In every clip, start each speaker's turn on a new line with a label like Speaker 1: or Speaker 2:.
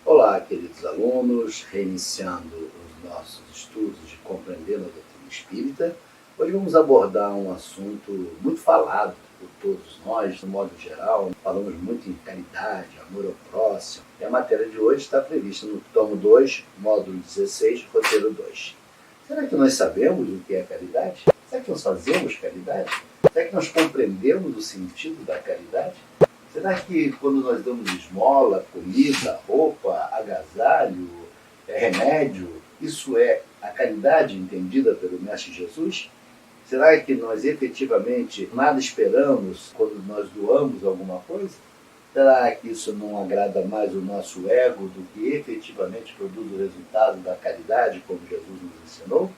Speaker 1: Olá, queridos alunos, reiniciando os nossos estudos de compreendendo a doutrina espírita. Hoje vamos abordar um assunto muito falado por todos nós, no modo geral. Falamos muito em caridade, amor ao próximo. E a matéria de hoje está prevista no tomo 2, módulo 16, roteiro 2. Será que nós sabemos o que é caridade? Será que nós fazemos caridade? Será que nós compreendemos o sentido da caridade? Será que quando nós damos esmola, comida, roupa, agasalho, remédio, isso é a caridade entendida pelo Mestre Jesus? Será que nós efetivamente nada esperamos quando nós doamos alguma coisa? Será que isso não agrada mais o nosso ego do que efetivamente produz o resultado da caridade, como Jesus nos ensinou?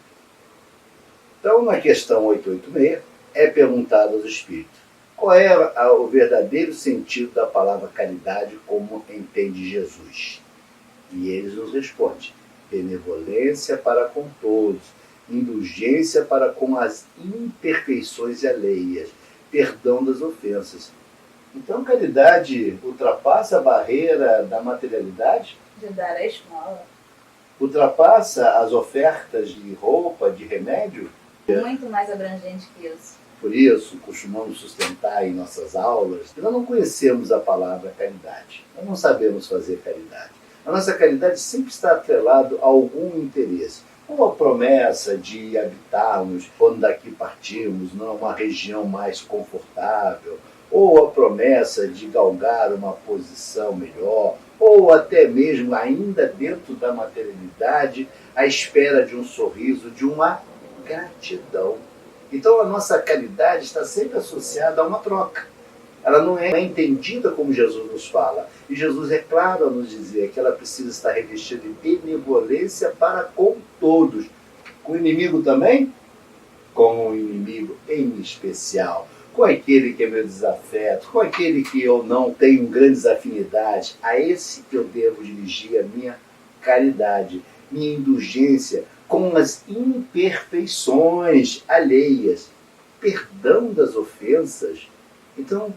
Speaker 1: Então, na questão 886, é perguntado aos espíritos: qual é o verdadeiro sentido da palavra caridade como entende Jesus? E eles nos respondem: benevolência para com todos, indulgência para com as imperfeições alheias, perdão das ofensas. Então, caridade ultrapassa a barreira da materialidade?
Speaker 2: De dar a esmola.
Speaker 1: Ultrapassa as ofertas de roupa, de remédio?
Speaker 2: Muito mais abrangente que isso.
Speaker 1: Por isso, costumamos sustentar em nossas aulas que nós não conhecemos a palavra caridade. Nós não sabemos fazer caridade. A nossa caridade sempre está atrelada a algum interesse. Ou a promessa de habitarmos, quando daqui partirmos, numa região mais confortável, ou a promessa de galgar uma posição melhor, ou até mesmo, ainda dentro da materialidade, a espera de um sorriso, de uma gratidão. Então a nossa caridade está sempre associada a uma troca. Ela não é entendida como Jesus nos fala. E Jesus é claro a nos dizer que ela precisa estar revestida de benevolência para com todos. Com o inimigo também? Com o inimigo em especial. Com aquele que é meu desafeto, com aquele que eu não tenho grandes afinidades. A esse que eu devo dirigir a minha caridade, minha indulgência, com as imperfeições alheias, perdão das ofensas. Então,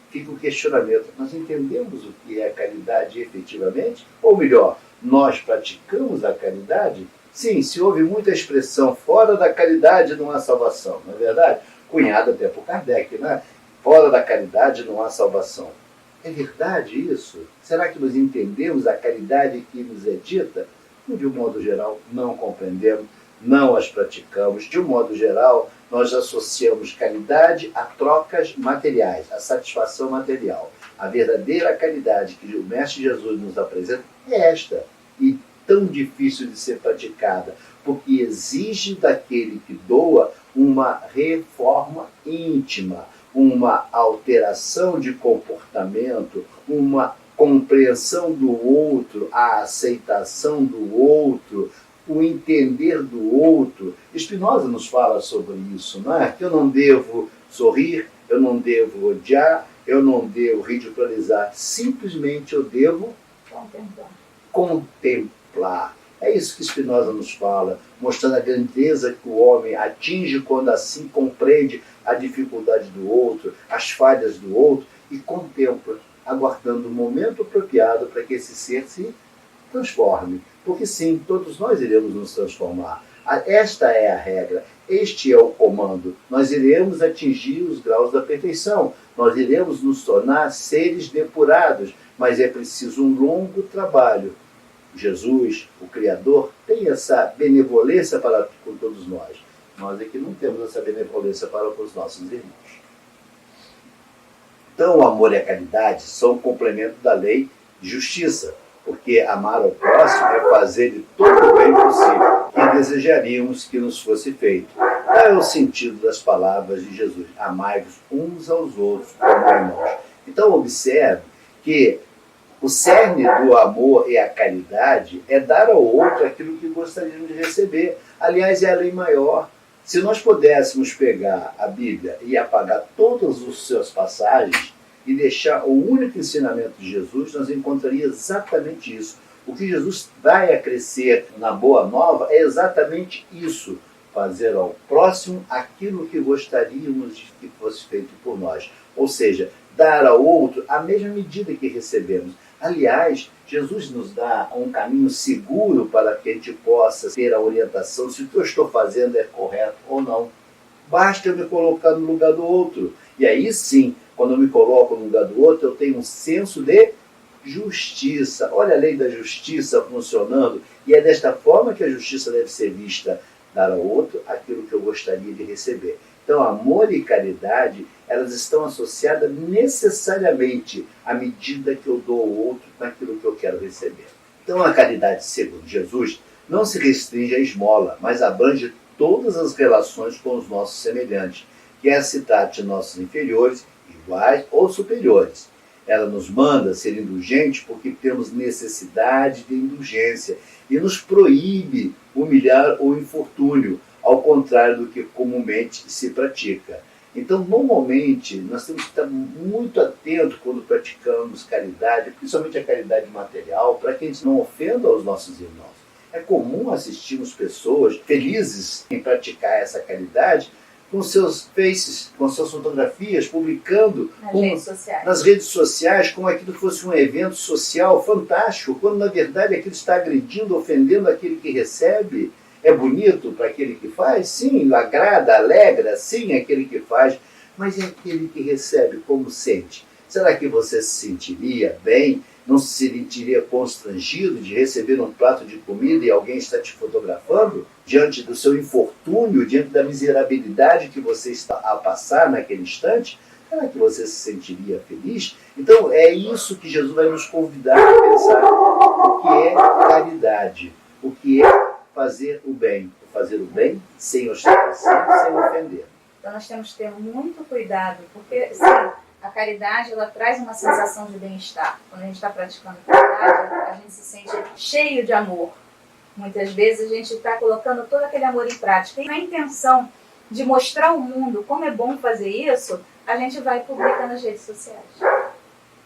Speaker 1: fica o questionamento: nós entendemos o que é a caridade efetivamente? Ou melhor, nós praticamos a caridade? Sim, se ouve muita expressão: fora da caridade não há salvação, não é verdade? Cunhado até por Kardec, né? Fora da caridade não há salvação. É verdade isso? Será que nós entendemos a caridade que nos é dita? De um modo geral, não compreendemos, não as praticamos. De um modo geral, nós associamos caridade a trocas materiais, a satisfação material. A verdadeira caridade que o Mestre Jesus nos apresenta é esta, e tão difícil de ser praticada, porque exige daquele que doa uma reforma íntima, uma alteração de comportamento, uma compreensão do outro, a aceitação do outro, o entender do outro. Spinoza nos fala sobre isso, não é? Que eu não devo sorrir, eu não devo odiar, eu não devo ridicularizar, simplesmente eu devo contemplar. É isso que Spinoza nos fala, mostrando a grandeza que o homem atinge quando assim compreende a dificuldade do outro, as falhas do outro e contempla, aguardando o momento apropriado para que esse ser se transforme. Porque sim, todos nós iremos nos transformar. Esta é a regra, este é o comando. Nós iremos atingir os graus da perfeição, nós iremos nos tornar seres depurados, mas é preciso um longo trabalho. Jesus, o Criador, tem essa benevolência para com todos nós. Nós é que não temos essa benevolência para com os nossos irmãos. Então, o amor e a caridade são um complemento da lei de justiça, porque amar ao próximo é fazer-lhe todo o bem possível que desejaríamos que nos fosse feito. Qual é o sentido das palavras de Jesus? Amai-vos uns aos outros como irmãos. Então, observe que o cerne do amor e a caridade é dar ao outro aquilo que gostaríamos de receber. Aliás, é a lei maior. Se nós pudéssemos pegar a Bíblia e apagar todas as suas passagens e deixar o único ensinamento de Jesus, nós encontraríamos exatamente isso. O que Jesus vai acrescer na Boa Nova é exatamente isso: fazer ao próximo aquilo que gostaríamos de que fosse feito por nós. Ou seja, dar ao outro a mesma medida que recebemos. Aliás, Jesus nos dá um caminho seguro para que a gente possa ter a orientação se o que eu estou fazendo é correto ou não. Basta eu me colocar no lugar do outro. E aí sim, quando eu me coloco no lugar do outro, eu tenho um senso de justiça. Olha a lei da justiça funcionando. E é desta forma que a justiça deve ser vista, dar ao outro aquilo que eu gostaria de receber. Então, amor e caridade, elas estão associadas necessariamente à medida que eu dou ao outro naquilo que eu quero receber. Então, a caridade, segundo Jesus, não se restringe à esmola, mas abrange todas as relações com os nossos semelhantes, quer se trate de nossos inferiores, iguais ou superiores. Ela nos manda ser indulgentes porque temos necessidade de indulgência e nos proíbe humilhar o infortúnio, ao contrário do que comumente se pratica. Então, normalmente, nós temos que estar muito atentos quando praticamos caridade, principalmente a caridade material, para que a gente não ofenda os nossos irmãos. É comum assistirmos pessoas felizes em praticar essa caridade com seus faces, com suas fotografias, publicando nas redes sociais, como aquilo fosse um evento social fantástico, quando na verdade aquilo está agredindo, ofendendo aquele que recebe. É bonito para aquele que faz? Sim, agrada, alegra, sim, aquele que faz, mas é aquele que recebe, como sente? Será que você se sentiria bem? Não se sentiria constrangido de receber um prato de comida e alguém está te fotografando? Diante do seu infortúnio, diante da miserabilidade que você está a passar naquele instante? Será que você se sentiria feliz? Então é isso que Jesus vai nos convidar a pensar. O que é caridade? O que é fazer o bem? Fazer o bem sem ostentação, sem ofender.
Speaker 2: Então nós temos que ter muito cuidado, porque sim, a caridade ela traz uma sensação de bem-estar. Quando a gente está praticando caridade, a gente se sente cheio de amor. Muitas vezes a gente está colocando todo aquele amor em prática. E na intenção de mostrar ao mundo como é bom fazer isso, a gente vai publicar nas redes sociais.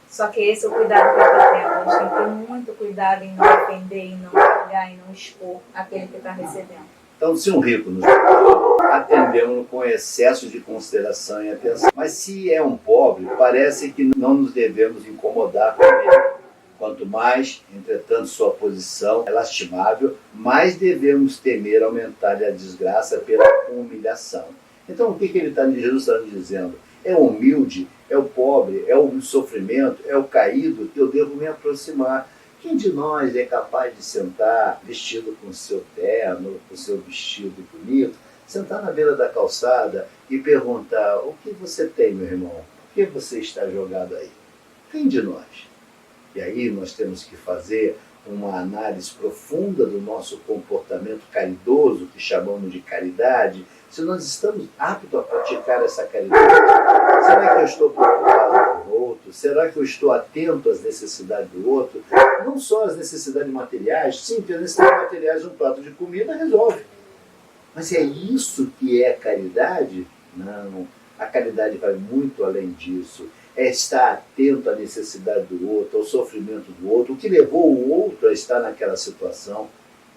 Speaker 2: Só que esse é o cuidado que eu estou tendo. A gente tem que ter muito cuidado em não ofender, em não julgar, em não expor aquele que está recebendo.
Speaker 1: Então, se um rico nos procura, atendemos com excesso de consideração e atenção. Mas se é um pobre, parece que não nos devemos incomodar com ele. Quanto mais, entretanto, sua posição é lastimável, mais devemos temer aumentar-lhe a desgraça pela humilhação. Então, o que Jesus está nos dizendo? É o humilde, é o pobre, é o sofrimento, é o caído que eu devo me aproximar. Quem de nós é capaz de sentar vestido com o seu terno, com o seu vestido bonito, sentar na beira da calçada e perguntar: o que você tem, meu irmão? Por que você está jogado aí? Quem de nós? E aí nós temos que fazer uma análise profunda do nosso comportamento caridoso, que chamamos de caridade, se nós estamos aptos a praticar essa caridade. Será que eu estou preocupado com o outro? Será que eu estou atento às necessidades do outro? Não só as necessidades materiais, sim, porque as necessidades materiais, um prato de comida resolve. Mas é isso que é caridade? Não, a caridade vai muito além disso. É estar atento à necessidade do outro, ao sofrimento do outro, o que levou o outro a estar naquela situação.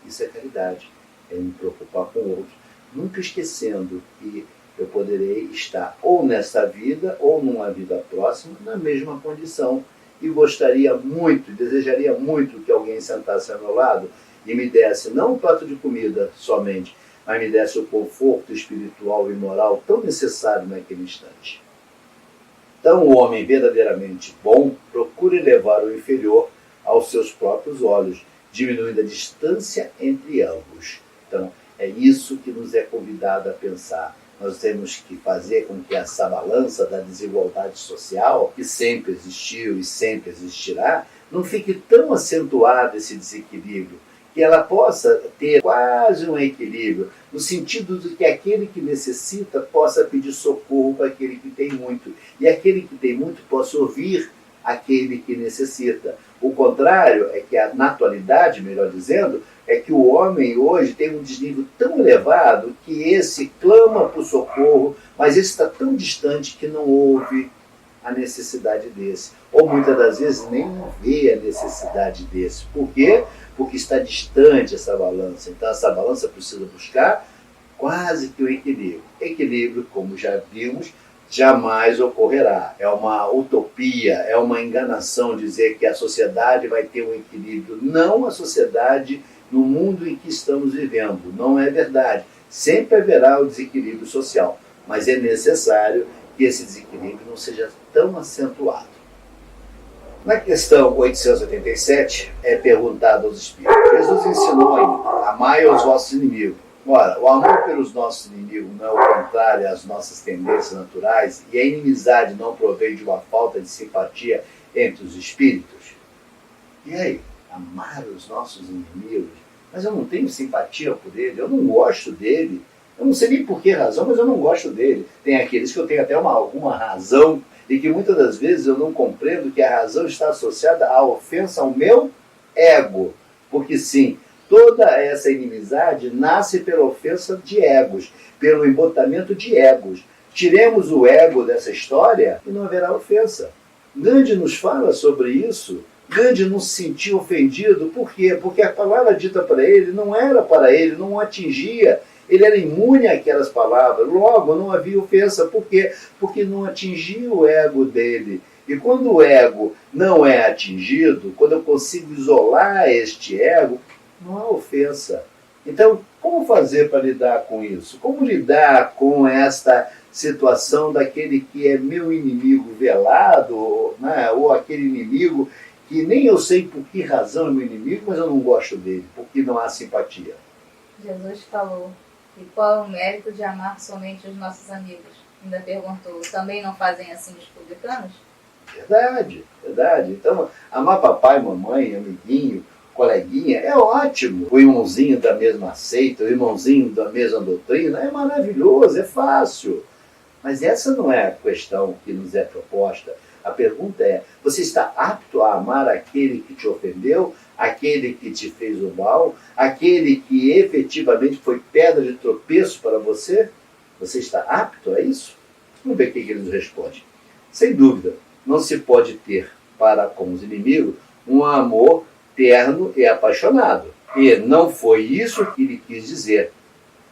Speaker 1: Isso é caridade, é me preocupar com o outro. Nunca esquecendo que eu poderei estar ou nessa vida ou numa vida próxima na mesma condição. E gostaria muito, desejaria muito que alguém sentasse ao meu lado e me desse não um prato de comida somente, mas me desse o conforto espiritual e moral tão necessário naquele instante. Então o homem verdadeiramente bom procura elevar o inferior aos seus próprios olhos, diminuindo a distância entre ambos. Então é isso que nos é convidado a pensar. Nós temos que fazer com que essa balança da desigualdade social, que sempre existiu e sempre existirá, não fique tão acentuado esse desequilíbrio, que ela possa ter quase um equilíbrio, no sentido de que aquele que necessita possa pedir socorro para aquele que tem muito, e aquele que tem muito possa ouvir aquele que necessita. O contrário é que, na atualidade, melhor dizendo, é que o homem hoje tem um desnível tão elevado que esse clama por socorro, mas esse está tão distante que não ouve a necessidade desse. Ou muitas das vezes nem vê a necessidade desse. Por quê? Porque está distante essa balança. Então essa balança precisa buscar quase que o equilíbrio. Equilíbrio, como já vimos, jamais ocorrerá. É uma utopia, é uma enganação dizer que a sociedade vai ter um equilíbrio. Não a sociedade no mundo em que estamos vivendo. Não é verdade. Sempre haverá o desequilíbrio social, mas é necessário que esse desequilíbrio não seja tão acentuado. Na questão 887, é perguntado aos Espíritos: Jesus ensinou ainda: amai os vossos inimigos. Ora, o amor pelos nossos inimigos não é o contrário às nossas tendências naturais, e a inimizade não provém de uma falta de simpatia entre os espíritos? E aí, amar os nossos inimigos? Mas eu não tenho simpatia por ele, eu não gosto dele, eu não sei nem por que razão, mas eu não gosto dele. Tem aqueles que eu tenho até alguma razão, e que muitas das vezes eu não compreendo que a razão está associada à ofensa ao meu ego. Porque sim, toda essa inimizade nasce pela ofensa de egos, pelo embotamento de egos. Tiremos o ego dessa história e não haverá ofensa. Gandhi nos fala sobre isso. Gandhi não se sentiu ofendido. Por quê? Porque a palavra dita para ele não era para ele, não o atingia. Ele era imune àquelas palavras. Logo, não havia ofensa. Por quê? Porque não atingia o ego dele. E quando o ego não é atingido, quando eu consigo isolar este ego, não há ofensa. Então, como fazer para lidar com isso? Como lidar com esta situação daquele que é meu inimigo velado, né? Ou aquele inimigo que nem eu sei por que razão é meu inimigo, mas eu não gosto dele, porque não há simpatia?
Speaker 2: Jesus falou: e qual é o mérito de amar somente os nossos amigos? Ainda perguntou: também não fazem assim os publicanos?
Speaker 1: Verdade, verdade. Então, amar papai, mamãe, amiguinho, coleguinha, é ótimo. O irmãozinho da mesma seita, o irmãozinho da mesma doutrina, é maravilhoso, é fácil. Mas essa não é a questão que nos é proposta. A pergunta é: você está apto a amar aquele que te ofendeu, aquele que te fez o mal, aquele que efetivamente foi pedra de tropeço para você? Você está apto a isso? Vamos ver o que ele nos responde. Sem dúvida, não se pode ter para com os inimigos um amor terno e apaixonado. E não foi isso que ele quis dizer.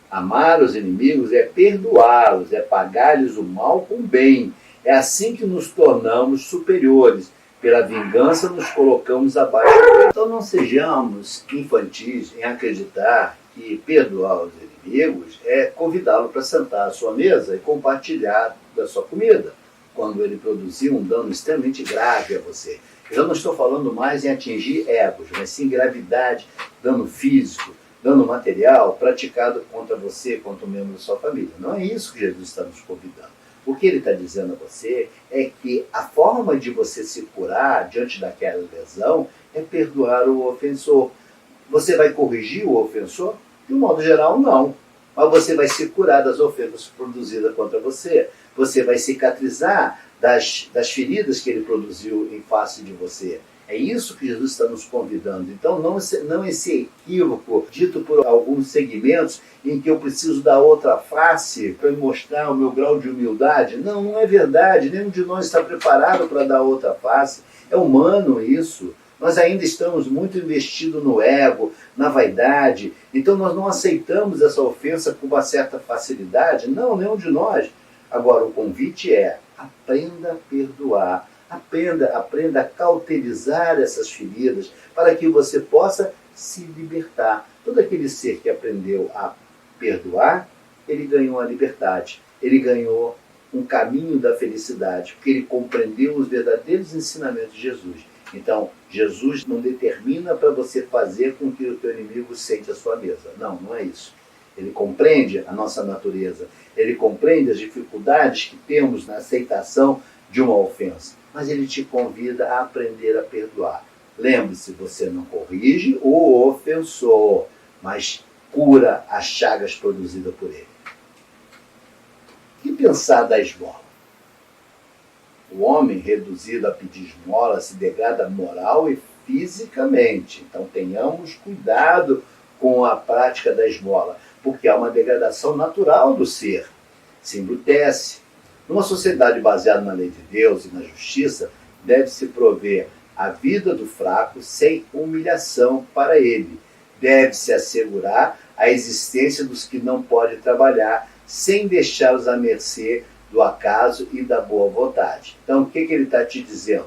Speaker 1: Amar os inimigos é perdoá-los, é pagar-lhes o mal com o bem. É assim que nos tornamos superiores. Pela vingança nos colocamos abaixo do bem. Então não sejamos infantis em acreditar que perdoar os inimigos é convidá-lo para sentar à sua mesa e compartilhar da sua comida, quando ele produziu um dano extremamente grave a você. Eu já não estou falando mais em atingir egos, mas sim gravidade, dano físico, dano material praticado contra você, contra um membro da sua família. Não é isso que Jesus está nos convidando. O que ele está dizendo a você é que a forma de você se curar diante daquela lesão é perdoar o ofensor. Você vai corrigir o ofensor? De um modo geral, não. Mas você vai se curar das ofensas produzidas contra você. Você vai cicatrizar das feridas que ele produziu em face de você. É isso que Jesus está nos convidando. Então, não esse equívoco dito por alguns segmentos em que eu preciso da outra face para mostrar o meu grau de humildade. Não, não é verdade. Nenhum de nós está preparado para dar outra face. É humano isso. Nós ainda estamos muito investidos no ego, na vaidade. Então, nós não aceitamos essa ofensa com uma certa facilidade. Não, nenhum de nós. Agora, o convite é: aprenda a perdoar. Aprenda a cauterizar essas feridas para que você possa se libertar. Todo aquele ser que aprendeu a perdoar, ele ganhou a liberdade. Ele ganhou um caminho da felicidade, porque ele compreendeu os verdadeiros ensinamentos de Jesus. Então, Jesus não determina para você fazer com que o teu inimigo sente a sua mesa. Não, não é isso. Ele compreende a nossa natureza. Ele compreende as dificuldades que temos na aceitação de uma ofensa. Mas ele te convida a aprender a perdoar. Lembre-se, você não corrige o ofensor, mas cura as chagas produzidas por ele. O que pensar da esmola? O homem reduzido a pedir esmola se degrada moral e fisicamente. Então tenhamos cuidado com a prática da esmola, porque há uma degradação natural do ser. Se embrutece. Numa sociedade baseada na lei de Deus e na justiça, deve-se prover a vida do fraco sem humilhação para ele. Deve-se assegurar a existência dos que não podem trabalhar, sem deixá-los à mercê do acaso e da boa vontade. Então, o que ele está te dizendo?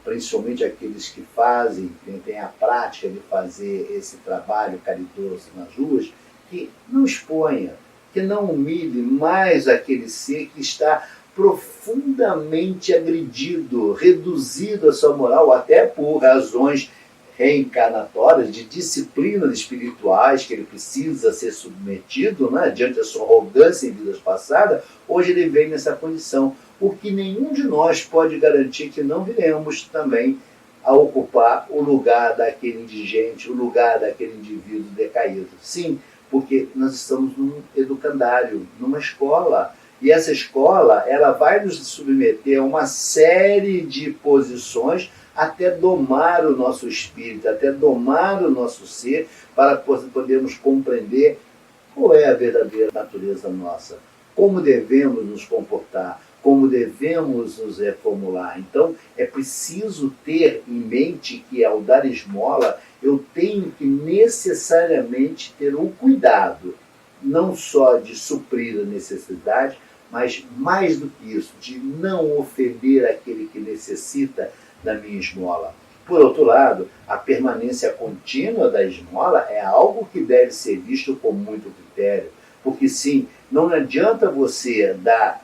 Speaker 1: Principalmente aqueles que fazem, que têm a prática de fazer esse trabalho caridoso nas ruas, que não exponha, que não humilhe mais aquele ser que está profundamente agredido, reduzido a sua moral, até por razões reencarnatórias, de disciplinas espirituais que ele precisa ser submetido, diante da sua arrogância em vidas passadas. Hoje ele vem nessa condição, o que nenhum de nós pode garantir que não viremos também a ocupar o lugar daquele indigente, o lugar daquele indivíduo decaído. Sim, porque nós estamos num educandário, numa escola, e essa escola ela vai nos submeter a uma série de posições até domar o nosso espírito, até domar o nosso ser, para podermos compreender qual é a verdadeira natureza nossa, como devemos nos comportar, como devemos nos reformular. Então, é preciso ter em mente que, ao dar esmola, eu tenho que necessariamente ter um cuidado, não só de suprir a necessidade, mas mais do que isso, de não ofender aquele que necessita da minha esmola. Por outro lado, a permanência contínua da esmola é algo que deve ser visto com muito critério, porque sim, não adianta você dar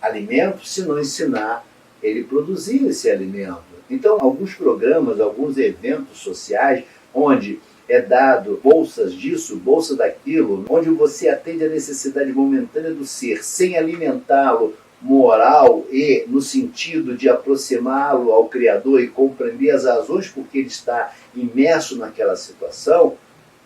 Speaker 1: alimento se não ensinar ele produzir esse alimento. Então, alguns programas, alguns eventos sociais, onde é dado bolsas disso, bolsa daquilo, onde você atende a necessidade momentânea do ser, sem alimentá-lo moral e no sentido de aproximá-lo ao Criador e compreender as razões por que ele está imerso naquela situação,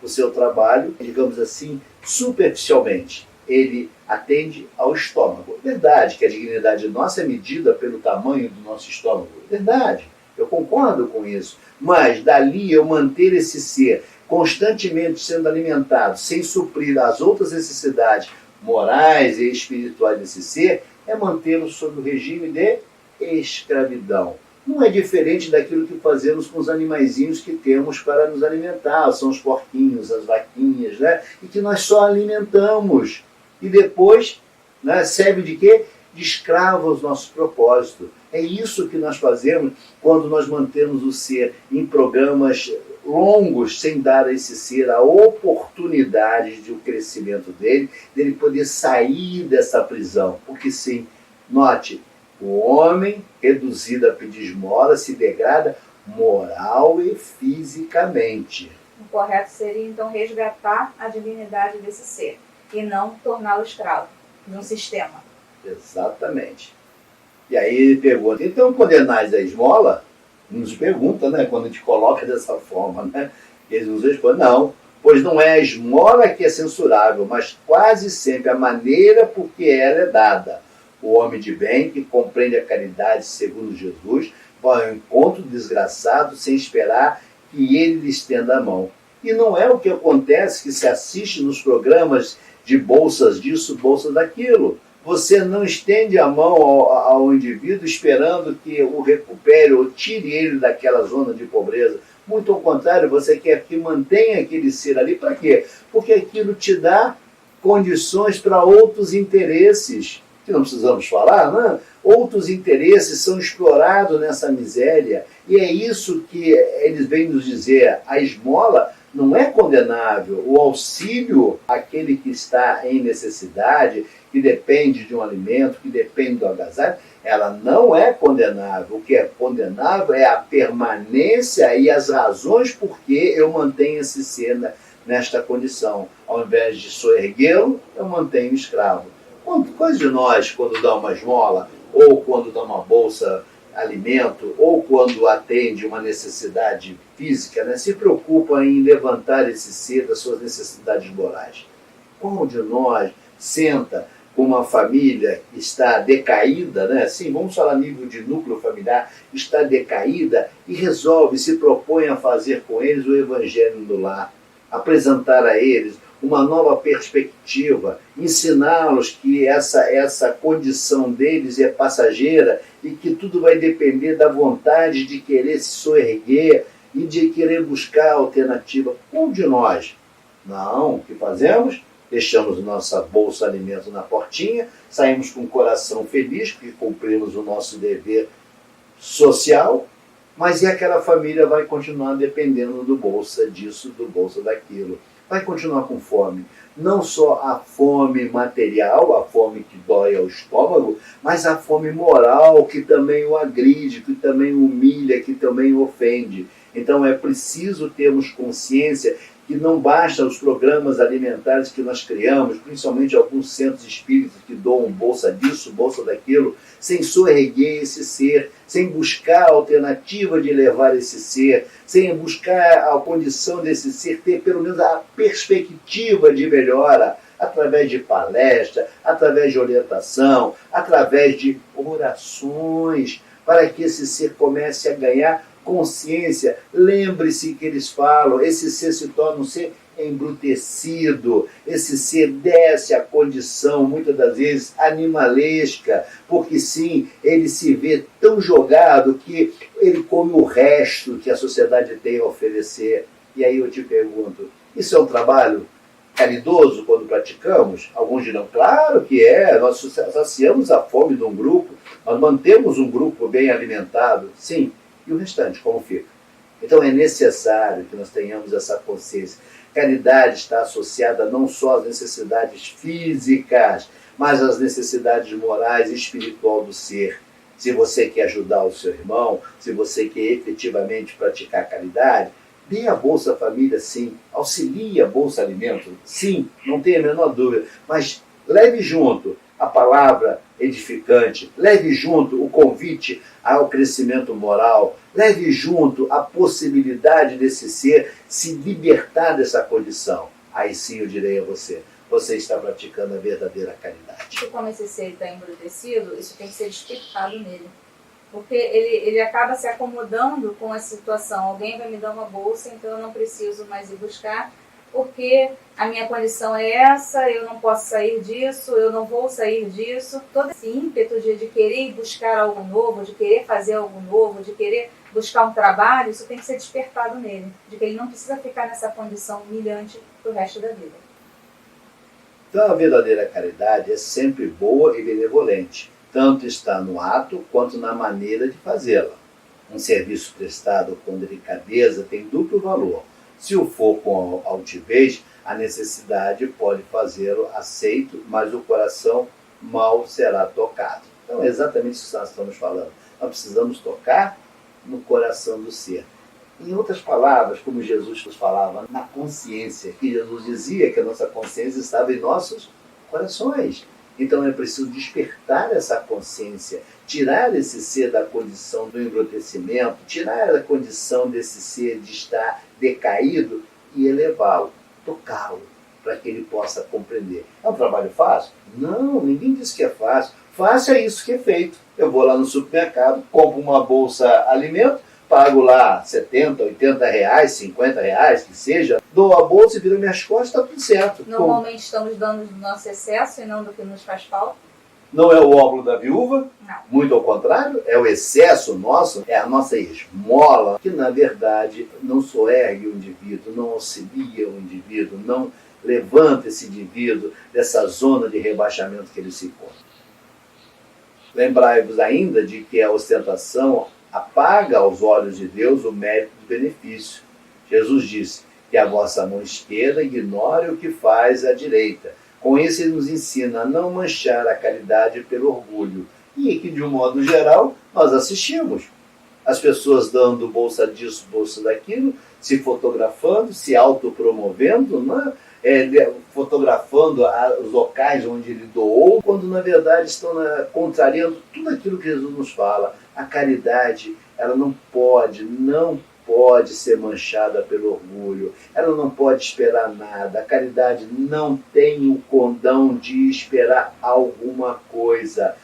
Speaker 1: o seu trabalho, digamos assim, superficialmente, ele atende ao estômago. Verdade que a dignidade nossa é medida pelo tamanho do nosso estômago. Verdade, eu concordo com isso. Mas dali eu manter esse ser constantemente sendo alimentado, sem suprir as outras necessidades morais e espirituais desse ser, é mantê-lo sob o regime de escravidão. Não é diferente daquilo que fazemos com os animaizinhos que temos para nos alimentar, são os porquinhos, as vaquinhas, e que nós só alimentamos. E depois serve de quê? De escravo aos nossos propósitos. É isso que nós fazemos quando nós mantemos o ser em programas longos, sem dar a esse ser a oportunidade de o crescimento dele poder sair dessa prisão. Porque sim, note, o homem reduzido a pedir esmola se degrada moral e fisicamente.
Speaker 2: O correto seria então resgatar a dignidade desse ser e não torná-lo escravo de um sistema.
Speaker 1: Exatamente. E aí ele pergunta, então condenais a esmola? Nos pergunta, quando a gente coloca dessa forma, Eles nos respondem, não, pois não é a esmola que é censurável, mas quase sempre a maneira por que ela é dada. O homem de bem, que compreende a caridade segundo Jesus, vai ao encontro do desgraçado sem esperar que ele lhe estenda a mão. E não é o que acontece que se assiste nos programas de bolsas disso, bolsas daquilo. Você não estende a mão ao indivíduo esperando que o recupere ou tire ele daquela zona de pobreza. Muito ao contrário, você quer que mantenha aquele ser ali. Para quê? Porque aquilo te dá condições para outros interesses, que não precisamos falar, Outros interesses são explorados nessa miséria. E é isso que eles vêm nos dizer. A esmola não é condenável. O auxílio àquele que está em necessidade, que depende de um alimento, que depende do agasalho, ela não é condenável. O que é condenável é a permanência e as razões por que eu mantenho esse ser nesta condição. Ao invés de soerguê-lo, eu mantenho escravo. Quantos de nós, quando dá uma esmola, ou quando dá uma bolsa alimento, ou quando atende uma necessidade física, se preocupa em levantar esse ser das suas necessidades morais? Qual de nós senta com uma família que está decaída, Sim, vamos falar a nível de núcleo familiar, está decaída e resolve, se propõe a fazer com eles o evangelho do lar, apresentar a eles uma nova perspectiva, ensiná-los que essa condição deles é passageira e que tudo vai depender da vontade de querer se soerguer e de querer buscar alternativa. Qual de nós? Não, o que fazemos? deixamos nossa bolsa alimento na portinha, saímos com o coração feliz, porque cumprimos o nosso dever social, mas e aquela família vai continuar dependendo do bolsa disso, do bolsa daquilo. Vai continuar com fome. Não só a fome material, a fome que dói ao estômago, mas a fome moral que também o agride, que também o humilha, que também o ofende. Então é preciso termos consciência que não basta os programas alimentares que nós criamos, principalmente alguns centros espíritas que doam bolsa disso, bolsa daquilo, sem sorreguer esse ser, sem buscar a alternativa de levar esse ser, sem buscar a condição desse ser ter pelo menos a perspectiva de melhora, através de palestra, através de orientação, através de orações, para que esse ser comece a ganhar consciência. Lembre-se que eles falam, esse ser se torna um ser embrutecido, esse ser desce a condição, muitas das vezes, animalesca, porque sim, ele se vê tão jogado que ele come o resto que a sociedade tem a oferecer. E aí eu te pergunto, isso é um trabalho caridoso quando praticamos? Alguns dirão, claro que é, nós saciamos a fome de um grupo, nós mantemos um grupo bem alimentado, sim. E o restante, como fica? Então é necessário que nós tenhamos essa consciência. Caridade está associada não só às necessidades físicas, mas às necessidades morais e espiritual do ser. Se você quer ajudar o seu irmão, se você quer efetivamente praticar caridade, dê a Bolsa Família, sim. Auxilie a Bolsa Alimento, sim, não tenha a menor dúvida. Mas leve junto a palavra edificante, leve junto o convite ao crescimento moral, leve junto a possibilidade desse ser se libertar dessa condição. Aí sim eu direi a você, você está praticando a verdadeira caridade.
Speaker 2: E como esse ser está embrutecido, isso tem que ser despertado nele. Porque ele acaba se acomodando com a situação. Alguém vai me dar uma bolsa, então eu não preciso mais ir buscar, porque a minha condição é essa, eu não posso sair disso, eu não vou sair disso. Todo esse ímpeto de querer buscar algo novo, de querer fazer algo novo, de querer buscar um trabalho, isso tem que ser despertado nele, de que ele não precisa ficar nessa condição humilhante pro resto da vida.
Speaker 1: Então a verdadeira caridade é sempre boa e benevolente, tanto está no ato quanto na maneira de fazê-la. Um serviço prestado com delicadeza tem duplo valor. Se o for com altivez, a necessidade pode fazê-lo aceito, mas o coração mal será tocado. Então é exatamente isso que nós estamos falando. Nós precisamos tocar no coração do ser. Em outras palavras, como Jesus nos falava, na consciência, que Jesus dizia que a nossa consciência estava em nossos corações. Então é preciso despertar essa consciência, tirar esse ser da condição do embrutecimento, tirar a condição desse ser de estar decaído e elevá-lo, tocá-lo, para que ele possa compreender. É um trabalho fácil? Não, ninguém disse que é fácil. Fácil é isso que é feito. Eu vou lá no supermercado, compro uma bolsa alimento, pago lá 70, 80 reais, 50 reais, que seja, dou a bolsa e viro minhas costas, está tudo certo.
Speaker 2: Normalmente estamos dando do nosso excesso e não do que nos faz falta.
Speaker 1: Não é o óvulo da viúva,
Speaker 2: não.
Speaker 1: Muito ao contrário, é o excesso nosso, é a nossa esmola, que na verdade não soergue o indivíduo, não auxilia o indivíduo, não levanta esse indivíduo dessa zona de rebaixamento que ele se encontra. Lembrai-vos ainda de que a ostentação apaga aos olhos de Deus o mérito do benefício. Jesus disse que a vossa mão esquerda ignore o que faz a direita. Com isso ele nos ensina a não manchar a caridade pelo orgulho. E que, de um modo geral, nós assistimos. As pessoas dando bolsa disso, bolsa daquilo, se fotografando, se autopromovendo, né? Fotografando os locais onde ele doou, quando na verdade estão contrariando tudo aquilo que Jesus nos fala. A caridade, ela não pode ser manchada pelo orgulho, ela não pode esperar nada. A caridade não tem o condão de esperar alguma coisa.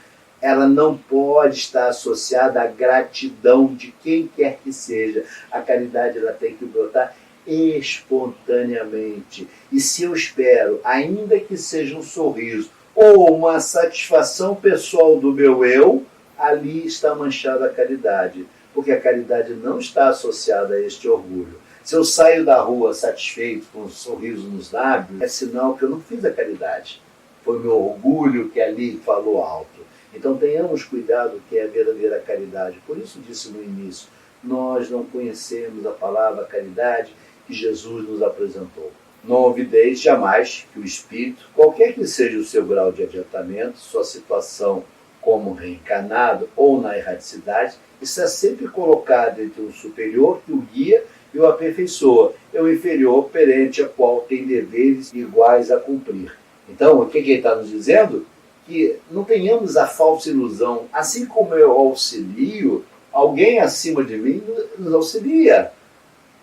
Speaker 1: Ela não pode estar associada à gratidão de quem quer que seja. A caridade ela tem que brotar espontaneamente. E se eu espero, ainda que seja um sorriso ou uma satisfação pessoal do meu eu, ali está manchada a caridade. Porque a caridade não está associada a este orgulho. Se eu saio da rua satisfeito, com um sorriso nos lábios, é sinal que eu não fiz a caridade. Foi meu orgulho que ali falou alto. Então tenhamos cuidado que é a verdadeira caridade. Por isso disse no início, nós não conhecemos a palavra caridade que Jesus nos apresentou. Não olvideis jamais que o Espírito, qualquer que seja o seu grau de adiantamento, sua situação como reencarnado ou na erraticidade, está sempre colocado entre o superior que o guia e o aperfeiçoa, e o inferior perante a qual tem deveres iguais a cumprir. Então, o que ele está nos dizendo? Que não tenhamos a falsa ilusão. Assim como eu auxilio, alguém acima de mim nos auxilia.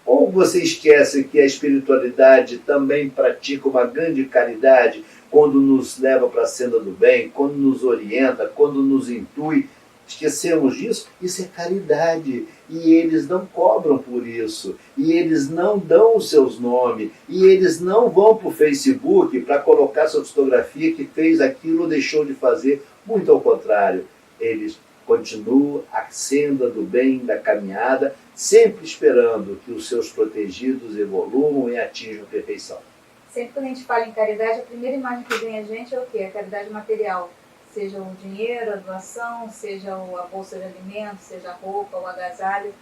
Speaker 1: Ou você esquece que a espiritualidade também pratica uma grande caridade quando nos leva para a senda do bem, quando nos orienta, quando nos intui. Esquecemos disso? Isso é caridade. E eles não cobram por isso. E eles não dão os seus nomes. E eles não vão para o Facebook para colocar sua fotografia que fez aquilo ou deixou de fazer. Muito ao contrário. Eles continuam a senda do bem, da caminhada, sempre esperando que os seus protegidos evoluam e atinjam a perfeição.
Speaker 2: Sempre quando a gente fala em caridade, a primeira imagem que vem a gente é o quê? A caridade material. Seja o dinheiro, a doação, seja a bolsa de alimentos, seja a roupa, o agasalho.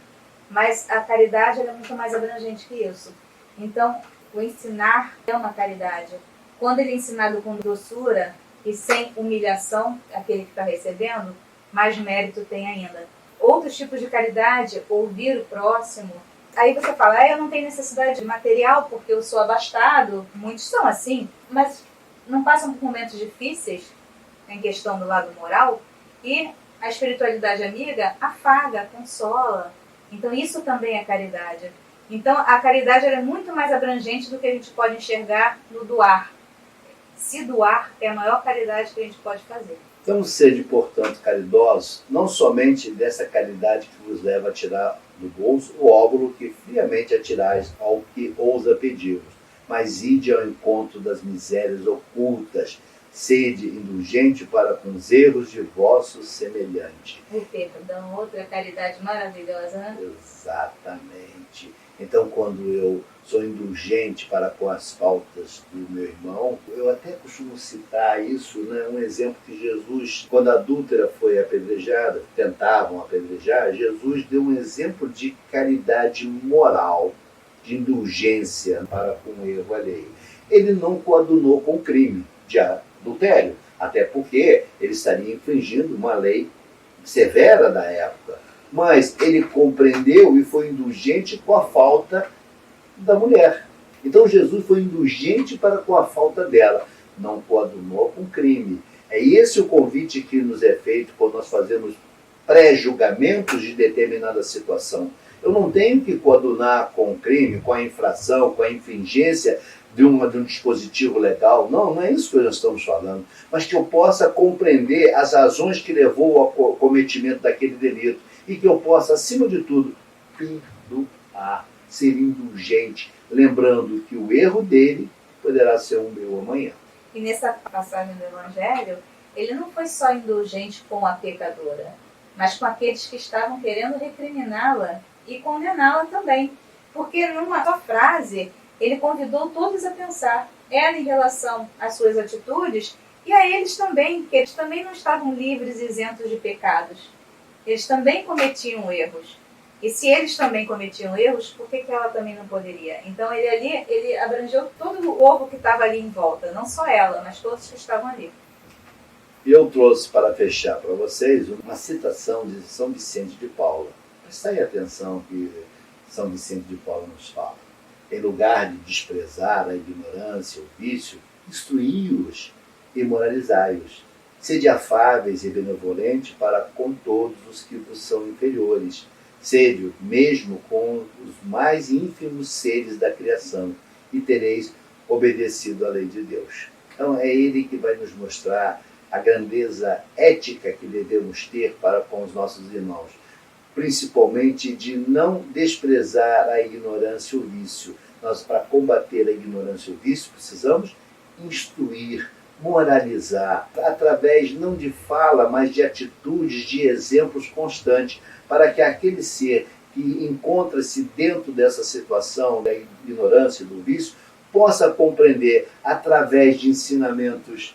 Speaker 2: Mas a caridade é muito mais abrangente que isso. Então, o ensinar é uma caridade. Quando ele é ensinado com doçura e sem humilhação, aquele que está recebendo, mais mérito tem ainda. Outros tipos de caridade, ouvir o próximo. Aí você fala, eu não tenho necessidade de material porque eu sou abastado. Muitos são assim, mas não passam por momentos difíceis em questão do lado moral, e a espiritualidade amiga afaga, consola. Então isso também é caridade. Então a caridade é muito mais abrangente do que a gente pode enxergar no doar. Se doar é a maior caridade que a gente pode fazer.
Speaker 1: Então sede, portanto, caridosos, não somente dessa caridade que vos leva a tirar do bolso o óbolo que friamente atirais ao que ousa pedir-vos, mas ide ao encontro das misérias ocultas, sede indulgente para com os erros de vosso semelhante.
Speaker 2: O perdão, outra caridade maravilhosa, né?
Speaker 1: Exatamente. Então, quando eu sou indulgente para com as faltas do meu irmão, eu até costumo citar isso, né? Um exemplo que Jesus, quando a adúltera foi apedrejada, tentavam apedrejar, Jesus deu um exemplo de caridade moral, de indulgência para com o erro alheio. Ele não coadunou com o crime de adultério, até porque ele estaria infringindo uma lei severa da época. Mas ele compreendeu e foi indulgente com a falta da mulher. Então Jesus foi indulgente para com a falta dela, não coadunou com crime. É esse o convite que nos é feito quando nós fazemos pré-julgamentos de determinada situação. Eu não tenho que coadunar com o crime, com a infração, com a infringência de um dispositivo legal. Não, não é isso que nós estamos falando. Mas que eu possa compreender as razões que levou ao cometimento daquele delito e que eu possa, acima de tudo, perdoar, ser indulgente, lembrando que o erro dele poderá ser o meu amanhã.
Speaker 2: E nessa passagem do Evangelho, ele não foi só indulgente com a pecadora, mas com aqueles que estavam querendo recriminá-la e condená-la também. Porque numa só frase, ele convidou todos a pensar, ela em relação às suas atitudes e a eles também, que eles também não estavam livres e isentos de pecados. Eles também cometiam erros. E se eles também cometiam erros, por que ela também não poderia? Então ele abrangeu todo o ovo que estava ali em volta, não só ela, mas todos que estavam ali.
Speaker 1: E eu trouxe para fechar para vocês uma citação de São Vicente de Paula. Prestem atenção que São Vicente de Paula nos fala. Em lugar de desprezar a ignorância, o vício, instruí-os e moralizai-os. Sede afáveis e benevolentes para com todos os que vos são inferiores. Sede mesmo com os mais ínfimos seres da criação, e tereis obedecido à lei de Deus. Então é Ele que vai nos mostrar a grandeza ética que devemos ter para com os nossos irmãos, principalmente de não desprezar a ignorância e o vício. Nós, para combater a ignorância e o vício, precisamos instruir, moralizar, através não de fala, mas de atitudes, de exemplos constantes, para que aquele ser que encontra-se dentro dessa situação da ignorância, do vício, possa compreender através de ensinamentos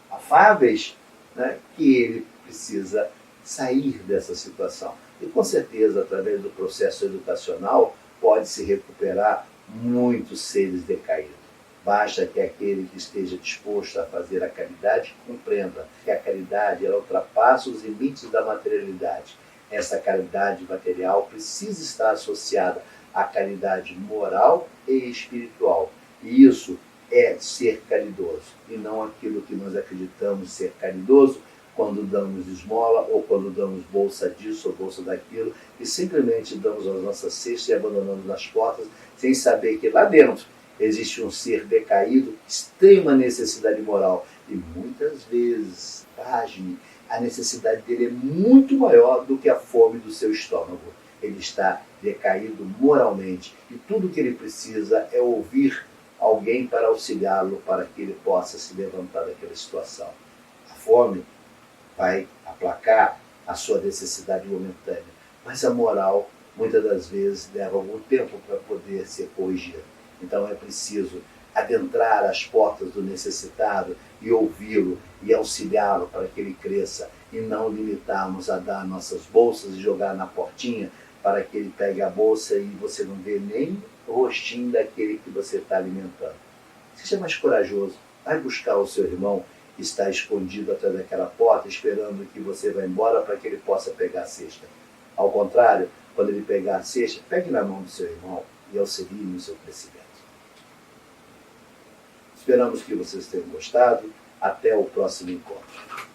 Speaker 1: afáveis, né, que ele precisa sair dessa situação. E com certeza, através do processo educacional, pode-se recuperar muitos seres decaídos. Basta que aquele que esteja disposto a fazer a caridade compreenda que a caridade ela ultrapassa os limites da materialidade. Essa caridade material precisa estar associada à caridade moral e espiritual. E isso é ser caridoso, e não aquilo que nós acreditamos ser caridoso quando damos esmola ou quando damos bolsa disso ou bolsa daquilo, e simplesmente damos as nossas cestas e abandonamos nas portas, sem saber que lá dentro existe um ser decaído, extrema necessidade moral. E muitas vezes, pasme, a necessidade dele é muito maior do que a fome do seu estômago. Ele está decaído moralmente, e tudo que ele precisa é ouvir alguém para auxiliá-lo, para que ele possa se levantar daquela situação. A fome vai aplacar a sua necessidade momentânea, mas a moral, muitas das vezes, leva algum tempo para poder ser corrigida. Então é preciso adentrar as portas do necessitado e ouvi-lo e auxiliá-lo para que ele cresça, e não limitarmos a dar nossas bolsas e jogar na portinha para que ele pegue a bolsa e você não vê nem o rostinho daquele que você está alimentando. Seja mais corajoso, vai buscar o seu irmão que está escondido atrás daquela porta, esperando que você vá embora para que ele possa pegar a cesta. Ao contrário, quando ele pegar a cesta, pegue na mão do seu irmão e auxilie no seu crescimento. Esperamos que vocês tenham gostado. Até o próximo encontro.